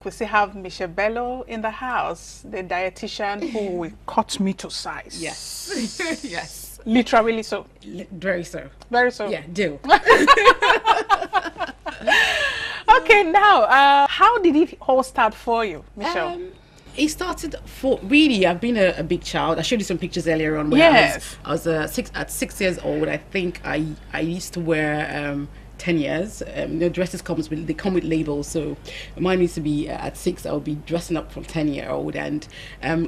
We still have Mitchel Bello in the house, the dietitian who will cut me to size. Yes. Yes. Literally so. Very so. Very so. Yeah, do. Okay, now, how did it all start for you, Mitchel? It started for really. I've been a big child. I showed you some pictures earlier on. Where Yes. I was at 6 years old. I think I used to wear 10 years. Dresses they come with labels. So mine used to be at 6. I would be dressing up from 10-year-old, and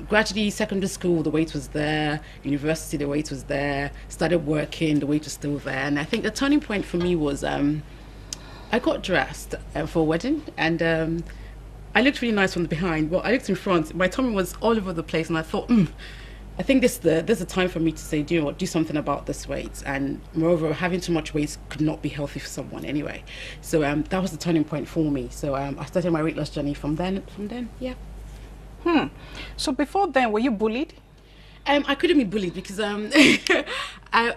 gradually secondary school the weight was there. University the weight was there. Started working, the weight was still there. And I think the turning point for me was I got dressed for a wedding, and I looked really nice from the behind. Well, I looked in front. My tummy was all over the place, and I thought, I think this is a time for me to say, do you know what, do something about this weight. And moreover, having too much weight could not be healthy for someone anyway. So that was the turning point for me. So I started my weight loss journey from then. Yeah. So before then, were you bullied? I couldn't be bullied because I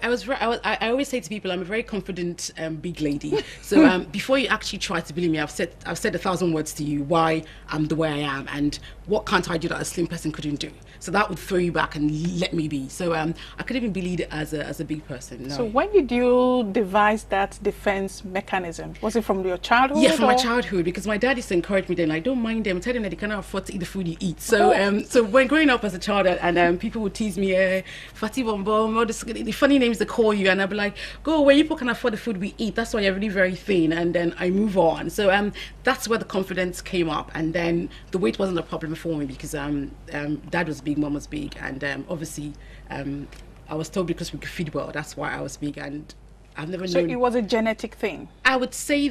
always say to people I'm a very confident big lady. So before you actually try to bully me, I've said 1,000 words to you why I'm the way I am and what can't I do that a slim person couldn't do. So that would throw you back and let me be. So I couldn't even be bullied as a big person. No. So when did you devise that defense mechanism? Was it from your childhood? Yeah, from my childhood, because my dad used to encourage me then, like, don't mind them, tell them that they cannot afford to eat the food you eat. So so when growing up as a child and people would tease me, Fatty Bom Bom, all the funny names they call you, and I'd be like, go away, you people can afford the food we eat, that's why you're really very thin, and then I move on. So that's where the confidence came up, and then the weight wasn't a problem for me because dad was big, mom was big, and obviously I was told because we could feed well, that's why I was big, and I've never known. So it was a genetic thing? I would say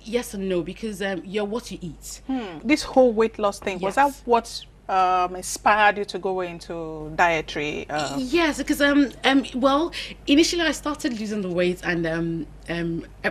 yes and no, because you're what you eat. This whole weight loss thing, was Yes. that what inspired you to go into dietary? Yes, because well, initially I started losing the weight, and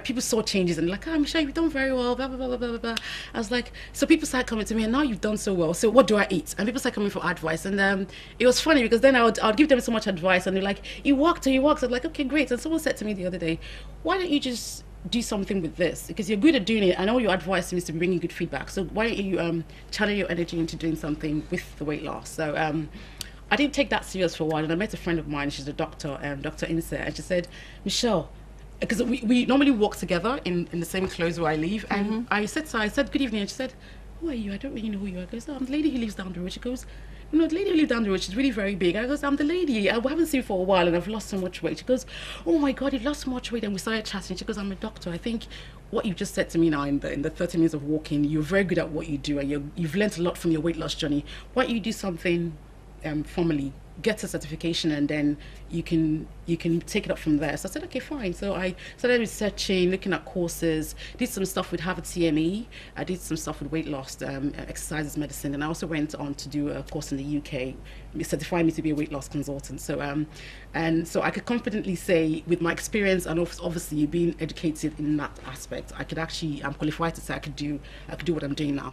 people saw changes and like, Michelle, you've done very well, blah blah blah blah blah blah. I was like, so people started coming to me, and now you've done so well, so what do I eat? And people started coming for advice, and it was funny because then I'd give them so much advice, and they're like, you walked. I'm like, okay, great. And someone said to me the other day, why don't you just do something with this, because you're good at doing it. I know your advice is to bring you good feedback, so why don't you channel your energy into doing something with the weight loss? So I didn't take that serious for a while, and I met a friend of mine, she's a doctor, Dr. Inse, and she said, Michelle, because we normally walk together in the same clothes where I live, and I said good evening, and she said, who are you? I don't really know who you are. I goes, I'm the lady who lives down the road. She goes, the lady who lives down the road, she's really very big. I goes, I'm the lady. I haven't seen you for a while, and I've lost so much weight. She goes, oh my God, you've lost so much weight. And we started chatting. She goes, I'm a doctor. I think what you've just said to me now in the 30 minutes of walking, you're very good at what you do, and you've learned a lot from your weight loss journey. Why don't you do something formally? Get a certification, and then you can take it up from there. So I said, okay, fine. So I started researching, looking at courses, did some stuff with Harvard CME, I did some stuff with weight loss, exercises medicine, and I also went on to do a course in the UK, certifying me to be a weight loss consultant. So and so I could confidently say, with my experience and obviously being educated in that aspect, I'm qualified to say I could do what I'm doing now.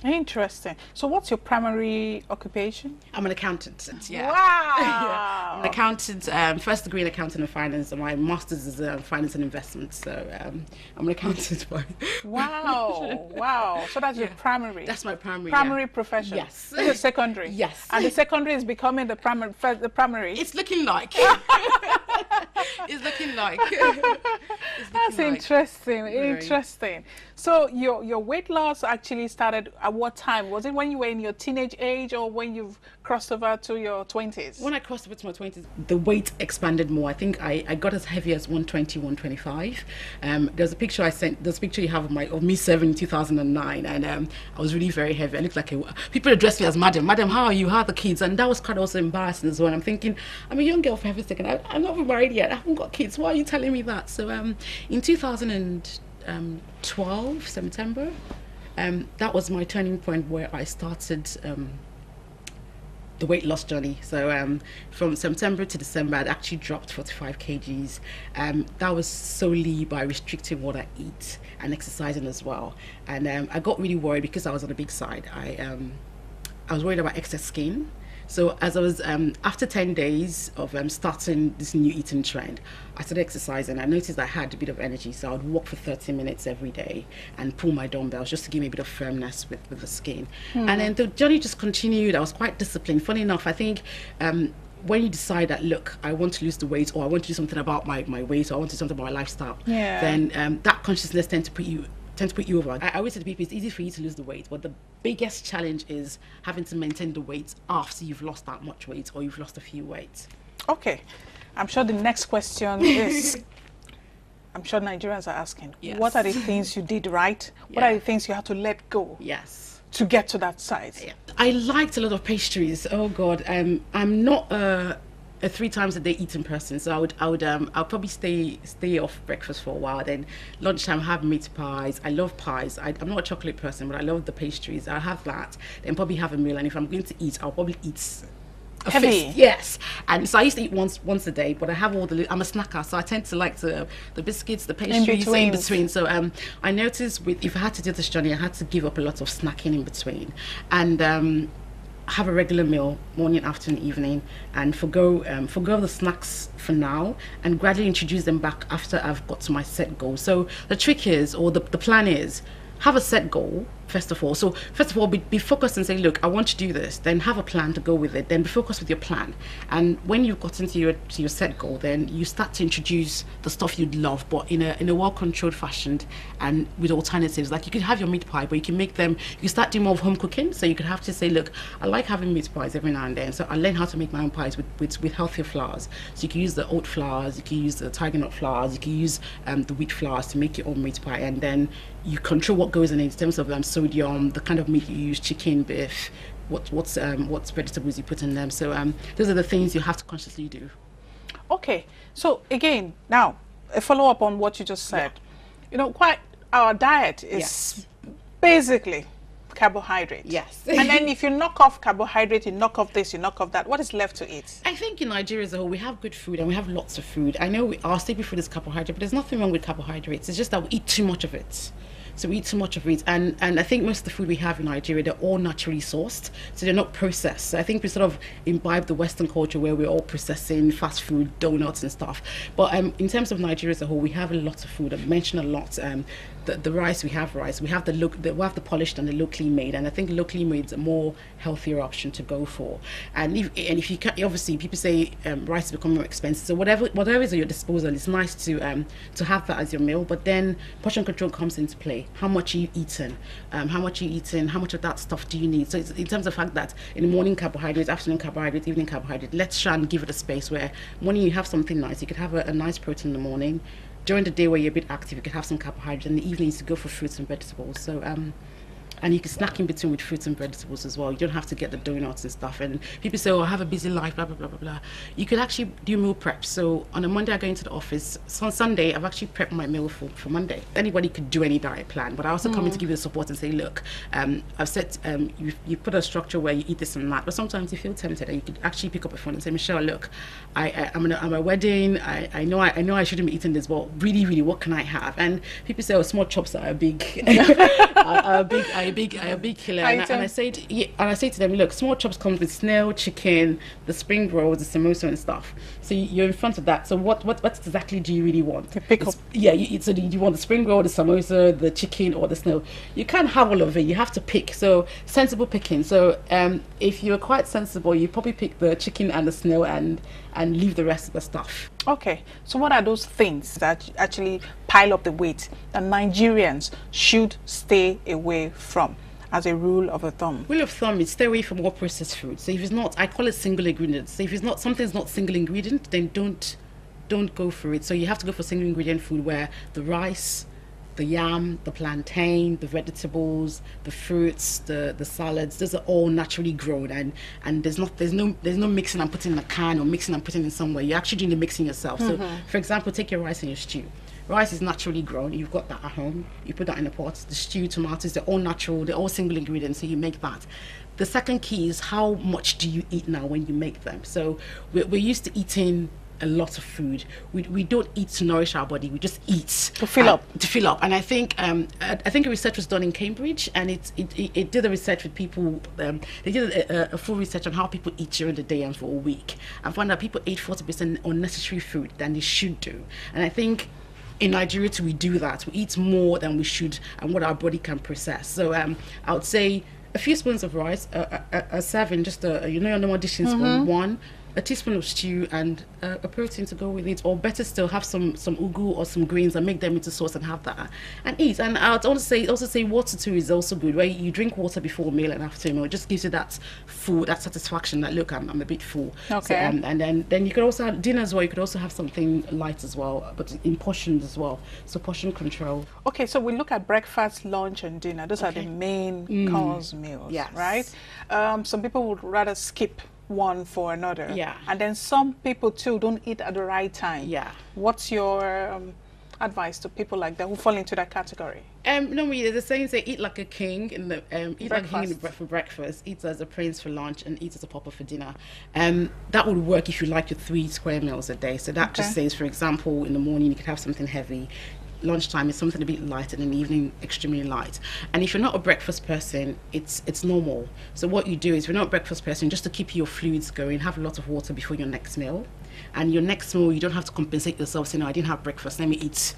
Interesting. So what's your primary occupation? I'm an accountant. Yeah. Wow. Yeah. I'm an accountant, first degree in accounting and finance, and my master's is finance and investment. So I'm an accountant. Wow. Wow. So that's your primary. That's my primary. Primary profession. Yes. This is secondary. Yes. And the secondary is becoming the primary. The primary. It's looking like. It's looking like. That's interesting. Interesting. So your weight loss actually started at what time? Was it when you were in your teenage age, or when you've crossed over to your 20s? When I crossed over to my 20s, the weight expanded more. I think I got as heavy as 120, 125. There's a picture I sent. There's a picture you have of me serving in 2009, and I was really very heavy. I looked like people addressed me as madam. Madam, how are you? How are the kids? And that was kind of also embarrassing as well. And I'm thinking, I'm a young girl, for heaven's sake, and I'm not even married yet. I haven't got kids. Why are you telling me that? So in 2012 September, that was my turning point where I started the weight loss journey. So from September to December, I'd actually dropped 45 kgs. That was solely by restricting what I eat and exercising as well. And I got really worried because I was on the big side. I was worried about excess skin. So as I was after 10 days of starting this new eating trend, I started exercising. I noticed I had a bit of energy, so I would walk for 30 minutes every day and pull my dumbbells just to give me a bit of firmness with the skin. And then the journey just continued. I was quite disciplined. Funny enough, I think when you decide that, look, I want to lose the weight, or I want to do something about my weight, or I want to do something about my lifestyle, then that consciousness tends to put you over. I always say to people, it's easy for you to lose the weight, but the biggest challenge is having to maintain the weight after you've lost that much weight or you've lost a few weight. Okay, I'm sure the next question is, I'm sure Nigerians are asking, what are the things you did right? What are the things you had to let go? To get to that size? I liked a lot of pastries. Oh God, I'm not a 3 times a day eating person, so I'll probably stay off breakfast for a while. Then lunchtime have meat pies. I love pies. I'm not a chocolate person, but I love the pastries. I'll have that. Then probably have a meal, and if I'm going to eat, I'll probably eat heavy. Yes, and so I used to eat once a day, but I have all I'm a snacker, so I tend to like the biscuits, the pastries in between. So I noticed if I had to do this journey, I had to give up a lot of snacking in between, and have a regular meal, morning, afternoon, evening, and forgo the snacks for now, and gradually introduce them back after I've got to my set goal. So the trick is, or the plan is, have a set goal first of all. So first of all, be focused and say, look, I want to do this. Then have a plan to go with it. Then be focused with your plan. And when you've gotten to your set goal, then you start to introduce the stuff you'd love, but in a well-controlled fashion and with alternatives. Like you could have your meat pie, but you can make them. You start doing more of home cooking. So you could have to say, look, I like having meat pies every now and then. So I learn how to make my own pies with healthier flours. So you can use the oat flours, you can use the tiger nut flours, you can use the wheat flours to make your own meat pie, and then you control what goes in terms of sodium, the kind of meat you use, chicken, beef, what vegetables you put in them. So those are the things you have to consciously do. Okay, so again, now a follow up on what you just said. You know, quite our diet is basically carbohydrate. And then if you knock off carbohydrate, you knock off this, you knock off that, what is left to eat? I think in Nigeria as a whole, we have good food and we have lots of food. I know our staple food is carbohydrate, but there's nothing wrong with carbohydrates. It's just that we eat too much of it. So we eat too much of it, and I think most of the food we have in Nigeria, they're all naturally sourced, so they're not processed. So I think we sort of imbibe the Western culture where we're all processing fast food, donuts and stuff. But in terms of Nigeria as a whole, we have a lot of food. I've mentioned a lot. The rice, we have the polished and the locally made, and I think locally made is a more healthier option to go for. And if you can, obviously people say rice become more expensive, so whatever is at your disposal, it's nice to have that as your meal. But then portion control comes into play. How much are you eating? How much of that stuff do you need? So it's in terms of the fact that in the morning carbohydrates, afternoon carbohydrates, evening carbohydrate, let's try and give it a space where morning you have something nice. You could have a nice protein in the morning. During the day where you're a bit active, you could have some carbohydrates. In the evenings, to go for fruits and vegetables. So and you can snack in between with fruits and vegetables as well. You don't have to get the donuts and stuff. And people say, oh, I have a busy life, blah, blah, blah, blah, blah. You could actually do meal prep. So on a Monday, I go into the office. So on Sunday, I've actually prepped my meal for Monday. Anybody could do any diet plan, but I also come in to give you the support and say, look, I've said, you put a structure where you eat this and that, but sometimes you feel tempted and you could actually pick up a phone and say, Michelle, look, I'm at a wedding. I know I shouldn't be eating this, but really, what can I have? And people say, oh, small chops are a big, a big killer. And I say to them, look, small chops comes with snail, chicken, the spring rolls, the samosa and stuff. So you're in front of that. So what exactly do you really want? To pick up. Yeah, so you want the spring roll, the samosa, the chicken, or the snail? You can't have all of it. You have to pick. So sensible picking. So if you're quite sensible, you probably pick the chicken and the snail and leave the rest of the stuff. Okay, so what are those things that actually pile up the weight that Nigerians should stay away from as a rule of thumb? Rule of thumb is stay away from all processed food. So if it's not, I call it single ingredient. So if it's not, something's not single ingredient, then don't go for it. So you have to go for single ingredient food where the rice, the yam, the plantain, the vegetables, the fruits, the salads, those are all naturally grown, and there's no mixing and putting in a can or mixing and putting in somewhere. You're actually doing the mixing yourself. So for example, take your rice and your stew. Rice is naturally grown. You've got that at home. You put that in a pot. The stew, tomatoes, they're all natural. They're all single ingredients. So you make that. The second key is how much do you eat now when you make them? So we're used to eating a lot of food. We don't eat to nourish our body. We just eat to fill up. To fill up. And I think a research was done in Cambridge, and it did a research with people. They did a full research on how people eat during the day and for a week, and found that people ate 40% unnecessary food than they should do. And I think in Nigeria too, we do that. We eat more than we should and what our body can process. So I would say a few spoons of rice, a serving, just your normal dishing spoon, one, a teaspoon of stew, and a protein to go with it. Or better still, have some ugu or some greens and make them into sauce and have that and eat. And I'd also say water too is also good. Where you drink water before a meal and after a meal, it just gives you that full, that satisfaction that look, I'm a bit full. Okay. So, and then you could also have dinner as well. You could also have something light as well, but in portions as well. So portion control. Okay, so we look at breakfast, lunch, and dinner. Those are the main course meals, yes. right? Some people would rather skip one for another. Yeah. And then some people too don't eat at the right time. Yeah. What's your advice to people like that who fall into that category? Normally the saying say eat like a king in the eat like a king for breakfast, eat as a prince for lunch, and eat as a pauper for dinner. That would work if you like your 3 square meals a day. So that just says, for example, in the morning you could have something heavy. Lunchtime is something a bit light, and in the evening extremely light. And if you're not a breakfast person, it's normal. So what you do is, if you're not a breakfast person, just to keep your fluids going, have a lot of water before your next meal. And your next meal, you don't have to compensate yourself saying, no, I didn't have breakfast, let me eat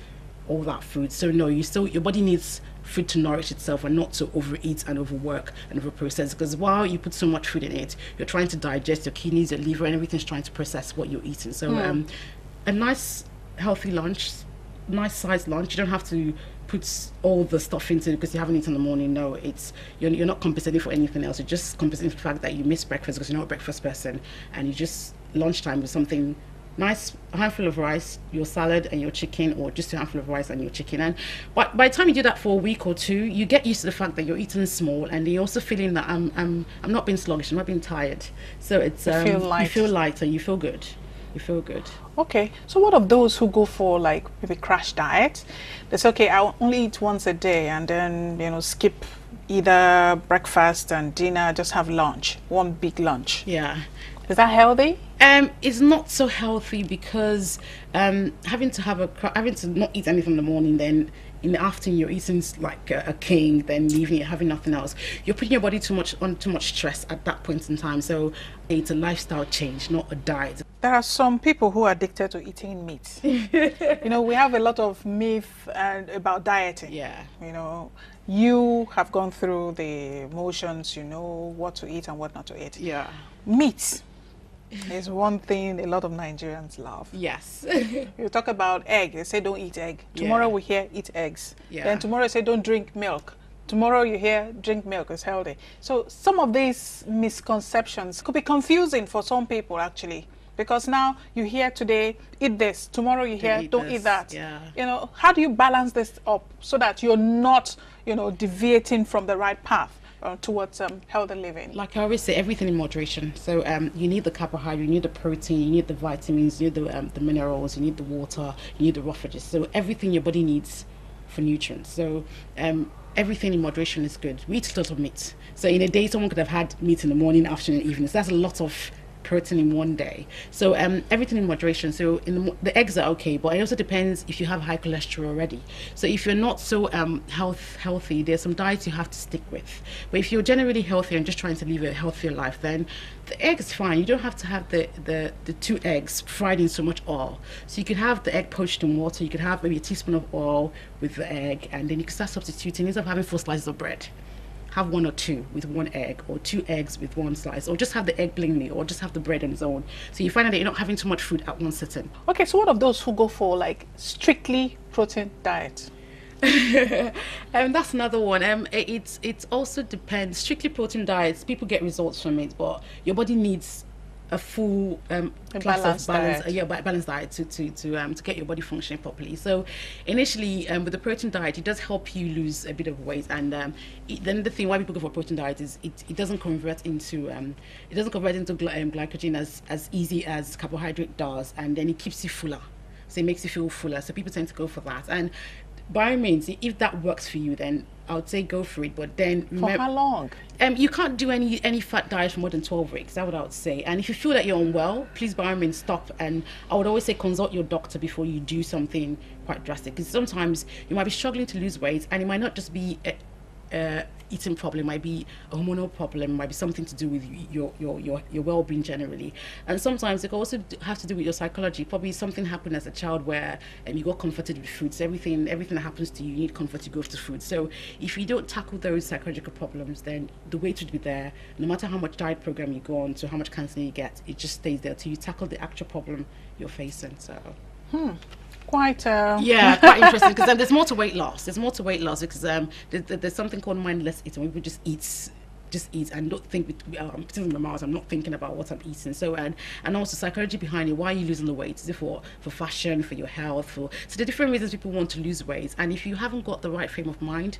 all that food. So no, your body needs food to nourish itself and not to overeat and overwork and overprocess, because while you put so much food in it, you're trying to digest, your kidneys, your liver, and everything's trying to process what you're eating. So a nice healthy lunch, nice sized lunch. You don't have to put all the stuff into it because you haven't eaten in the morning. No, it's you're not compensating for anything else. You're just compensating for the fact that you missed breakfast because you're not a breakfast person, and you just lunchtime with something nice, a handful of rice, your salad and your chicken, or just a handful of rice and your chicken. And by the time you do that for a week or two, you get used to the fact that you're eating small, and you're also feeling that I'm not being sluggish, I'm not being tired. So it's you feel light and you feel good. You feel good. Okay, so what of those who go for like maybe crash diet? They say, okay, I'll only eat once a day, and then skip either breakfast and dinner, just have lunch, one big lunch. Yeah. Is that healthy? It's not so healthy because having to not eat anything in the morning, then in the afternoon you're eating like a king, then in the evening you're having nothing else. You're putting your body too much stress at that point in time. So it's a lifestyle change, not a diet. There are some people who are addicted to eating meat. We have a lot of myth about dieting. Yeah. You have gone through the motions, what to eat and what not to eat. Yeah. Meat is one thing a lot of Nigerians love. Yes. You talk about egg, they say don't eat egg. Tomorrow we hear eat eggs. Yeah. Then tomorrow they say don't drink milk. Tomorrow you hear drink milk, is healthy. So some of these misconceptions could be confusing for some people actually. Because now you hear today, eat this. Tomorrow you hear, don't eat that. Yeah. How do you balance this up so that you're not, deviating from the right path towards healthy living? Like I always say, everything in moderation. So you need the carbohydrate, you need the protein, you need the vitamins, you need the minerals, you need the water, you need the roughages. So everything your body needs for nutrients. So everything in moderation is good. We eat a lot of meat. So in a day, someone could have had meat in the morning, afternoon, evening. So that's a lot of protein in one day. So everything in moderation. So the eggs are okay, but it also depends if you have high cholesterol already. So if you're not so healthy, there's some diets you have to stick with. But if you're generally healthy and just trying to live a healthier life, then the egg is fine. You don't have to have the 2 eggs fried in so much oil. So you could have the egg poached in water. You could have maybe a teaspoon of oil with the egg, and then you can start substituting instead of having 4 slices of bread. Have 1 or 2 with 1 egg, or 2 eggs with 1 slice, or just have the egg plainly, or just have the bread on its own. So you find that you're not having too much food at one sitting. Okay, so what of those who go for like strictly protein diet? That's another one. It also depends. Strictly protein diets, people get results from it, but your body needs a full balanced diet to get your body functioning properly. So initially with the protein diet, it does help you lose a bit of weight, and then the thing why people go for protein diet is it doesn't convert into glycogen as easy as carbohydrate does, and then it keeps you fuller, so it makes you feel fuller. So people tend to go for that. And by all means, if that works for you, then I would say go for it. But then For how long? You can't do any fat diet for more than 12 weeks. That's what I would say. And if you feel that you're unwell, please by all means stop. And I would always say consult your doctor before you do something quite drastic. Because sometimes you might be struggling to lose weight, and it might not just be eating problem, it might be a hormonal problem, it might be something to do with your well-being generally. And sometimes it can also have to do with your psychology. Probably something happened as a child where you got comforted with food. So everything that happens to you, you need comfort to go to food. So if you don't tackle those psychological problems, then the weight would be there. No matter how much diet program you go on, to how much counseling you get, it just stays there till you tackle the actual problem you're facing. So quite quite interesting, because there's more to weight loss. There's more to weight loss because there's something called mindless eating. People just eat and don't think. I'm sitting in my mouth, I'm not thinking about what I'm eating. So and also psychology behind it. Why are you losing the weight? Is it for fashion, for your health, so the different reasons people want to lose weight. And if you haven't got the right frame of mind,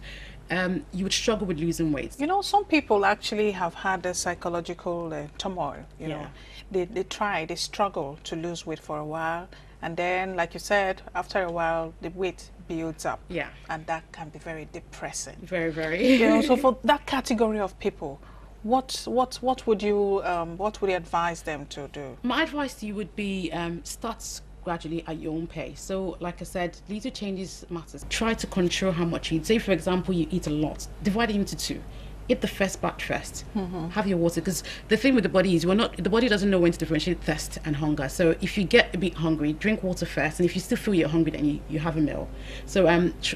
you would struggle with losing weight. You know, some people actually have had a psychological turmoil. You know, they struggle to lose weight for a while. And then, like you said, after a while, the weight builds up. Yeah. And that can be very depressing. Very, very. You know, so for that category of people, what would you advise them to do? My advice to you would be start gradually at your own pace. So, like I said, little changes matters. Try to control how much you eat. Say, for example, you eat a lot. Divide it into two. Eat the first batch first. Have your water, because the thing with the body is the body doesn't know when to differentiate thirst and hunger. So if you get a bit hungry, drink water first, and if you still feel you're hungry, then you have a meal. So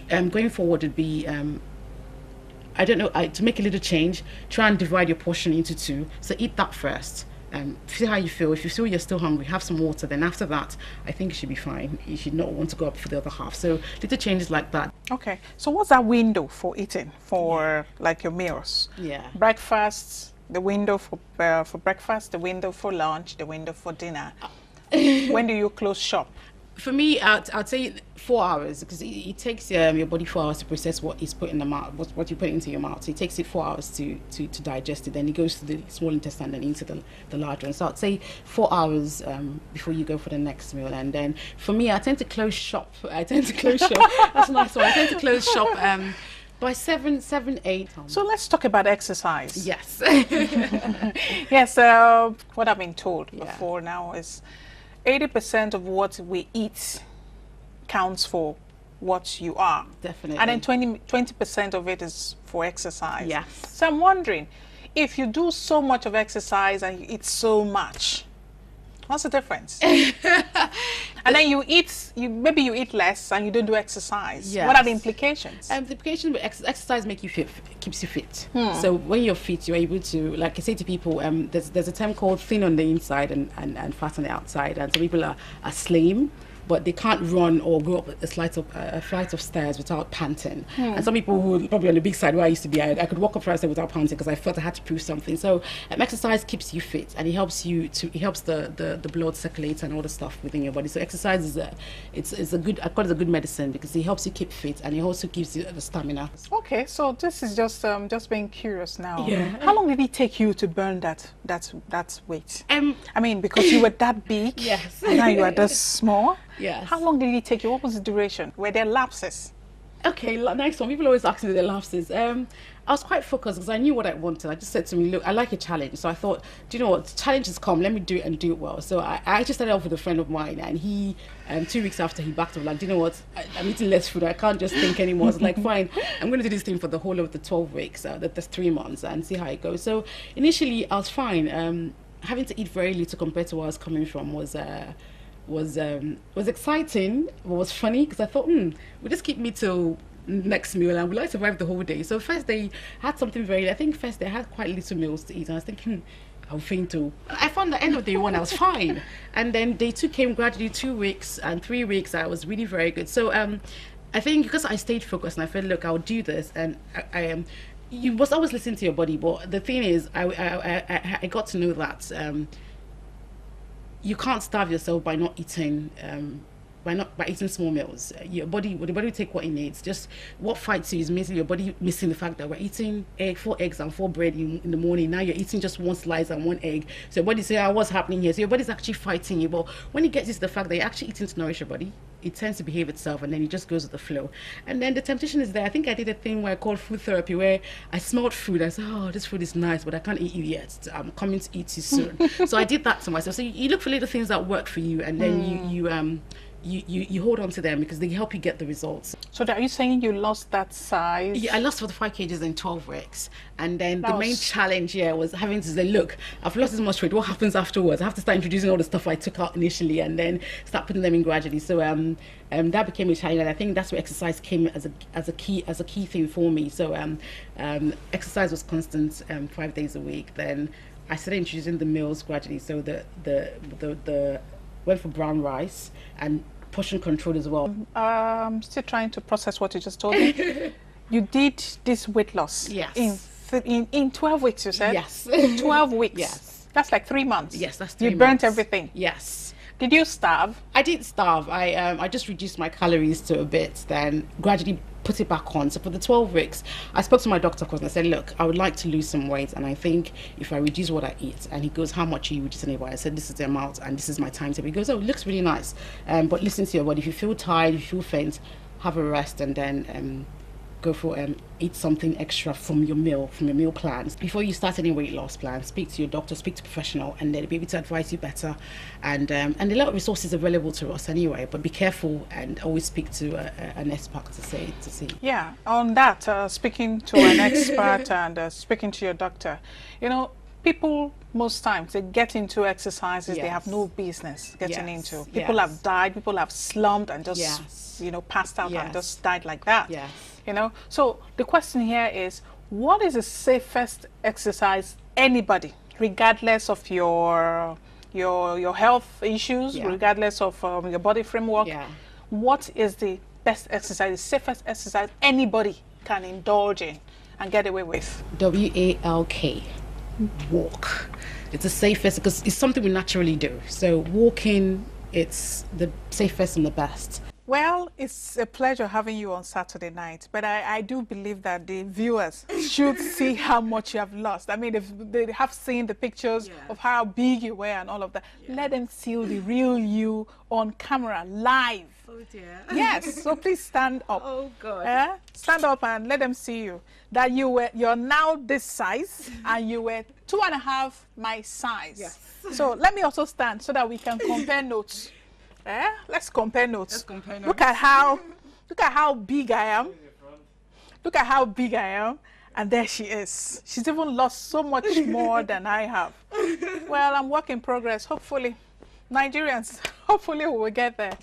going forward would be I don't know, to make a little change, try and divide your portion into two. So eat that first. See how you feel. If you feel you're still hungry, have some water. Then after that, I think you should be fine. You should not want to go up for the other half. So little changes like that. Okay. So what's that window for eating for like your meals? Yeah. Breakfast, the window for breakfast, the window for lunch, the window for dinner. When do you close shop? For me, I'd say 4 hours, because it takes your body 4 hours to process what is put in the mouth, what you put into your mouth. So it takes it 4 hours to digest it. Then it goes to the small intestine and into the large one. So I'd say 4 hours before you go for the next meal. And then for me, I tend to close shop. That's a nice one. I tend to close shop by 7, 8. So let's talk about exercise. Yes. Yes. What I've been told before now is 80% of what we eat counts for what you are. Definitely. And then 20% of it is for exercise. Yes. So I'm wondering, if you do so much of exercise and you eat so much, what's the difference? And then maybe you eat less and you don't do exercise. Yes. What are the implications? The implication with exercise keeps you fit. So when you're fit, you're able to, like I say to people, there's a term called thin on the inside and fat on the outside. And some people are slim, but they can't run or go up a flight of stairs without panting. And some people who are probably on the big side, where I used to be, I could walk up flight without panting because I felt I had to prove something. So exercise keeps you fit, and it helps the blood circulate and all the stuff within your body. So exercise is a good medicine, because it helps you keep fit, and it also gives you the stamina. Okay, so this is just being curious now. Yeah. How long did it take you to burn that weight? I mean, because you were that big. Yes. And now you are this small. Yes. How long did it take you? What was the duration? Were there lapses? Okay, next one. People always ask me the lapses. I was quite focused because I knew what I wanted. I just said to me, look, I like a challenge. So I thought, do you know what? The challenge has come. Let me do it and do it well. So I actually started off with a friend of mine, and he, 2 weeks after, he backed up, like, do you know what? I'm eating less food. I can't just think anymore. I was like, fine, I'm going to do this thing for the whole of the 12 weeks, that's 3 months, and see how it goes. So initially, I was fine. Having to eat very little compared to where I was coming from was exciting, but was funny, because I thought, we'll just keep me till next meal and we'll survive the whole day. So first day had something I think first day I had quite little meals to eat, and I was thinking, I'll faint too. I found the end of day 1 I was fine, and then day 2 came gradually. 2 weeks and 3 weeks I was really very good. So I think because I stayed focused and I felt, look, I'll do this, and you must always listen to your body. But the thing is, I got to know that you can't starve yourself by not eating by eating small meals. The body will take what it needs. Just what fights you is basically your body missing the fact that we're eating 4 eggs and 4 bread in the morning. Now you're eating just 1 slice and 1 egg. So your body say, what's happening here? So your body's actually fighting you. But when it gets to the fact that you're actually eating to nourish your body, it tends to behave itself, and then it just goes with the flow. And then the temptation is there. I think I did a thing where I called food therapy, where I smelled food. I said, this food is nice, but I can't eat you yet. I'm coming to eat you soon. So I did that to myself. So you look for little things that work for you, and then you hold on to them because they help you get the results. So are you saying you lost that size? Yeah, I lost 45 kgs in 12 weeks. And then the main challenge here was having to say, look, I've lost this much weight. What happens afterwards? I have to start introducing all the stuff I took out initially and then start putting them in gradually. So that became a challenge. And I think that's where exercise came as a key thing for me. So exercise was constant 5 days a week. Then I started introducing the meals gradually. So the went for brown rice and portion control as well. Still trying to process what you just told me. You did this weight loss. Yes. In 12 weeks, you said? Yes. 12 weeks. Yes. That's like 3 months. Yes, that's 3 months. You burnt everything. Yes. Did you starve? I didn't starve. I just reduced my calories to a bit, then gradually put it back on. So for the 12 weeks, I spoke to my doctor and I said, look, I would like to lose some weight, and I think if I reduce what I eat, and he goes, how much are you reducing it by? I said, this is the amount and this is my timetable. He goes, it looks really nice, but listen to your body. If you feel tired, if you feel faint, have a rest, and then go for eat something extra from your meal plans. Before you start any weight loss plan, speak to your doctor, speak to a professional, and they'll be able to advise you better. And a lot of resources available to us anyway, but be careful and always speak to an expert to see. Yeah, on that, speaking to an expert and speaking to your doctor, people most times they get into exercises they have no business getting into. People have died, people have slumped and just passed out and just died like that. So the question here is, what is the safest exercise anybody, regardless of your health issues, regardless of your body framework, what is the best exercise, the safest exercise anybody can indulge in and get away with? WALK. Walk. It's the safest because it's something we naturally do. So walking, it's the safest and the best. Well, it's a pleasure having you on Saturday night, but I do believe that the viewers should see how much you have lost. I mean, if they have seen the pictures of how big you were and all of that, let them see the real you on camera, live. Oh dear. Yes, so please stand up. Oh God. Stand up and let them see you. That you're now this size and you were 2.5 my size. Yes. So let me also stand so that we can compare notes. Let's compare notes. Let's compare notes. Look at how big I am. Look at how big I am. And there she is. She's even lost so much more than I have. Well, I'm work in progress. Hopefully, Nigerians, hopefully we will get there.